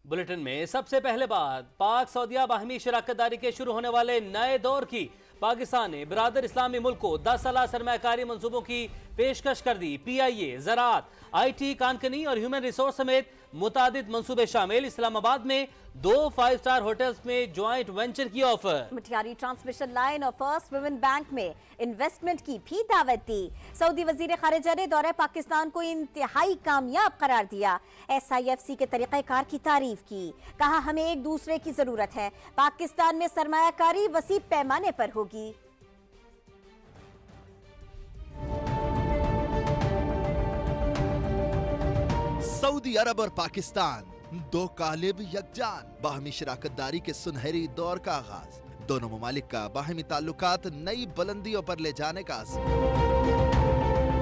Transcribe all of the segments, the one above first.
Bulletin में सबसे पहले बात पाक सऊदीया बाहमी शराकत दारी के शुरू होने वाले नए दौर की। पाकिस्तान ने बिरादर इस्लामी मुल्क को 10 साला सरमायाकारी मंसूबों की पेशकश कर दी। PIA, ज़राअत, IT, कानकनी और ह्यूमन रिसोर्स समेत मुतादिद मंसूबे शामिल। इस्लामाबाद में 2 5 स्टार होटल्स में ज्वाइंट वेंचर की ऑफर। मटियारी ट्रांसमिशन लाइन और फर्स्ट वुमेन बैंक में इन्वेस्टमेंट की भी दावत दी। सऊदी वजीर खारिजा ने दौरे पाकिस्तान को इंतहाई कामयाब करार दिया। SIFC के तरीक़ेकार की तारीफ की। कहा हमें एक दूसरे की जरूरत है। पाकिस्तान में सरमायाकारी वसी पैमाने पर होगी। सऊदी अरब और पाकिस्तान, दो कालिब यकजान। बाहमी शराकतदारी के सुनहरी दौर का आगाज। दोनों ममालिक का बाहमी ताल्लुकात नई बुलंदियों पर ले जाने का आज़म।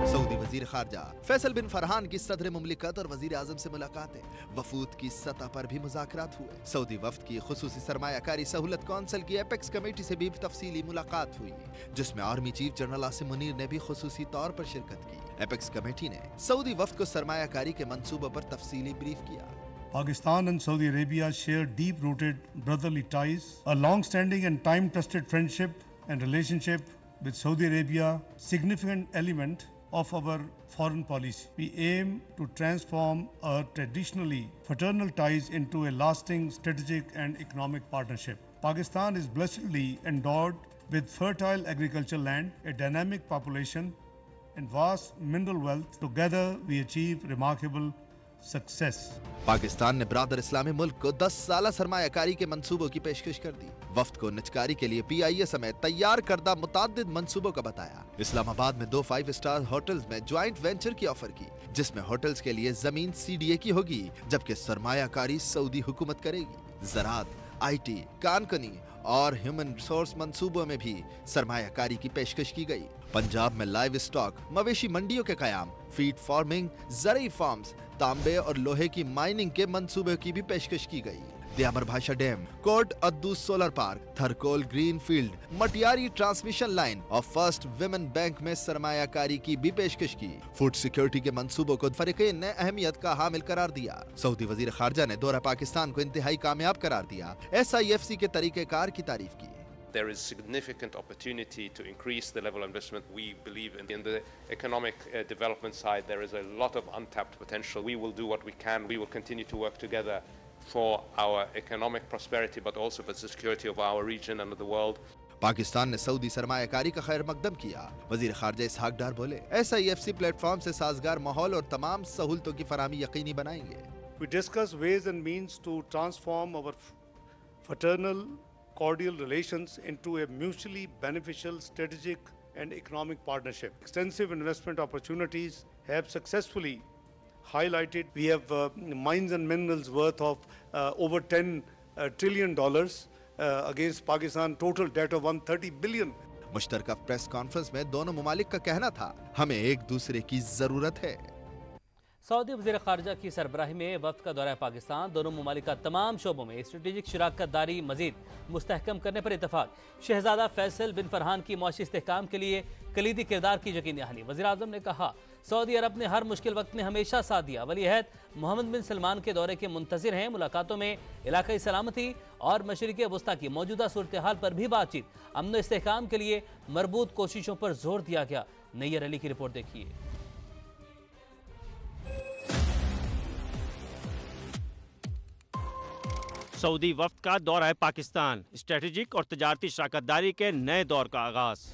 सऊदी वजीर खारजा फैसल बिन फरहान की सदर मुमलिकत और वजीर आजम से मुलाकातें। वफूद की सतह पर भी मुज़ाकरात हुए। सऊदी वफ्द की खुसूसी सरमायाकारी सहूलत कौंसिल की एपेक्स कमेटी से भी तफसीली मुलाकात हुई, जिसमें army chief general Asim Munir ने भी खुसूसी तौर पर शिरकत की। एपेक्स कमेटी ने सऊदी वफ्द को सरमायाकारी के मंसूबों पर तफसीली ब्रीफ किया। Pakistan and Saudi Arabia share deep-rooted brotherly ties, a long-standing and time-tested friendship and relationship with Saudi Arabia, significant element of our foreign policy. We aim to transform our traditionally fraternal ties into a lasting strategic and economic partnership. Pakistan is blessedly endowed with fertile agricultural land, a dynamic population, and vast mineral wealth. Together, we achieve remarkable success. Pakistan ने बिरादर इस्लामी मुल्क को 10 साला सरमायाकारी के मंसूबों की पेशकश कर दी। वफ्द को निचकारी के लिए PIA समेत तैयार करदा मुताद्दिद मंसूबों का बताया। इस्लामाबाद में 2 5 स्टार होटल्स में ज्वाइंट वेंचर की ऑफर की, जिसमें होटल्स के लिए जमीन CDA की होगी, जबकि सरमायाकारी सऊदी हुकूमत करेगी। ज़राअत, IT, कानकनी और ह्यूमन रिसोर्स मंसूबों में भी सरमायाकारी की पेशकश की गई। पंजाब में लाइव स्टॉक, मवेशी मंडियों के कयाम, फीड फार्मिंग, ज़रई फार्म्स, तांबे और लोहे की माइनिंग के मंसूबे की भी पेशकश की गई। दियामर भाषा डैम, कोट अद्दूस solar park, Thar coal green field, Matiari transmission line और फर्स्ट वुमेन बैंक में सरमायाकारी की भी पेशकश की। फूड सिक्योरिटी के मंसूबों को फरीकैन ने अहमियत का हामिल करार दिया। सऊदी वजीर खारजा ने दौरा पाकिस्तान को इंतहाई कामयाब करार दिया। SIFC के तरीक़ेकार की तारीफ की। There is significant opportunity to increase the level of investment. We believe in the economic development side. There is a lot of untapped potential. We will do what we can. We will continue to work together for our economic prosperity, but also for the security of our region and of the world. Pakistan ने Saudi सरमायाकारी का खैर मकदम किया। वजीर खारजा इसहाक डार बोले, SIFC platform से साजगार माहौल और तमाम सहूलतों की फराहमी यकीनी बनाएंगे। We discuss ways and means to transform our fraternal cordial relations into a mutually beneficial strategic and economic partnership. Extensive investment opportunities have successfully highlighted. We have mines and minerals worth of over $10 trillion against Pakistan total debt of $130 billion. मुश्तरका press conference में दोनों मुमालिक का कहना था, हमें एक दूसरे की जरूरत है। सऊदी वज़ीर ख़ारिजा की सरबराही में वफ़द का दौरा पाकिस्तान। दोनों मुमालिक का तमाम शोबों में स्ट्रेटेजिक शराकत दारी मज़ीद मुस्तहकम करने पर इतफाक। शहजादा फैसल बिन फरहान की मुआशी इस्तेहकाम के लिए कलीदी किरदार की यकीन दहानी। वज़ीर आज़म ने कहा, सऊदी अरब ने हर मुश्किल वक्त में हमेशा साथ दिया। वली अहद मोहम्मद बिन सलमान के दौरे के मुंतज़िर हैं। मुलाकातों में इलाकाई सलामती और मशरिक़ वस्ता की मौजूदा सूरत हाल पर भी बातचीत। अमन इस्तेहकाम के लिए मरबूत कोशिशों पर जोर दिया गया। नैयर अली की रिपोर्ट देखिए। सऊदी वफ्द का दौरा है पाकिस्तान। स्ट्रेटेजिक और तजारती शराकतदारी के नए दौर का आगाज।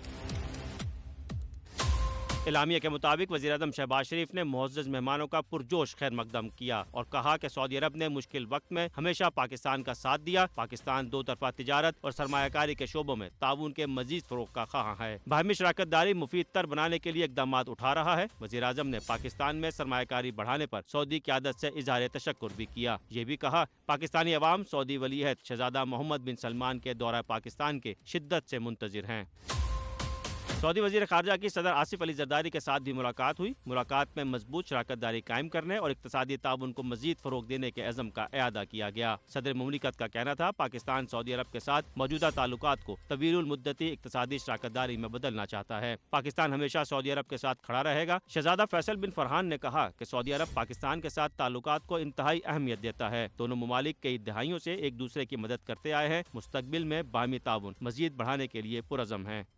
एलामिया के मुताबिक वज़ीर आज़म शहबाज शरीफ ने मुअज़्ज़ज़ मेहमानों का पुरजोश खैर मकदम किया और कहा कि सऊदी अरब ने मुश्किल वक्त में हमेशा पाकिस्तान का साथ दिया। पाकिस्तान दो तरफा तिजारत और सरमायाकारी के शोबों में ताउन के मजीद फरोग का ख्वाह है। बाहमी शराकतदारी मुफीद तर बनाने के लिए इकदाम उठा रहा है। वज़ीर आज़म ने पाकिस्तान में सरमायाकारी बढ़ाने पर सऊदी क़यादत से इज़हार तशक्कुर भी किया। ये भी कहा, पाकिस्तानी अवाम सऊदी वली अहद शहजादा मोहम्मद बिन सलमान के दौरा पाकिस्तान के शिद्दत से मुंतज़िर हैं। सऊदी वजीर खारजा की सदर आसिफ अली जरदारी के साथ भी मुलाकात हुई। मुलाकात में मजबूत शराकत दारी कायम करने और इक्तिसादी ताउन को मजीद फरोग देने के अज़म का इआदा किया गया। सदर मुमलिकत का कहना था पाकिस्तान सऊदी अरब के साथ मौजूदा ताल्लुकात को तवीलुल मुद्दती इक्तिसादी शराकत दारी में बदलना चाहता है। पाकिस्तान हमेशा सऊदी अरब के साथ खड़ा रहेगा। शहजादा फैसल बिन फरहान ने कहा कि सऊदी अरब पाकिस्तान के साथ ताल्लुकात को इंतहाई अहमियत देता है। दोनों मुमालिक कई दहाइयों से एक दूसरे की मदद करते आए हैं। मुस्तकबिल में बाहमी ताउन मजीद बढ़ाने के लिए पुरज़म है।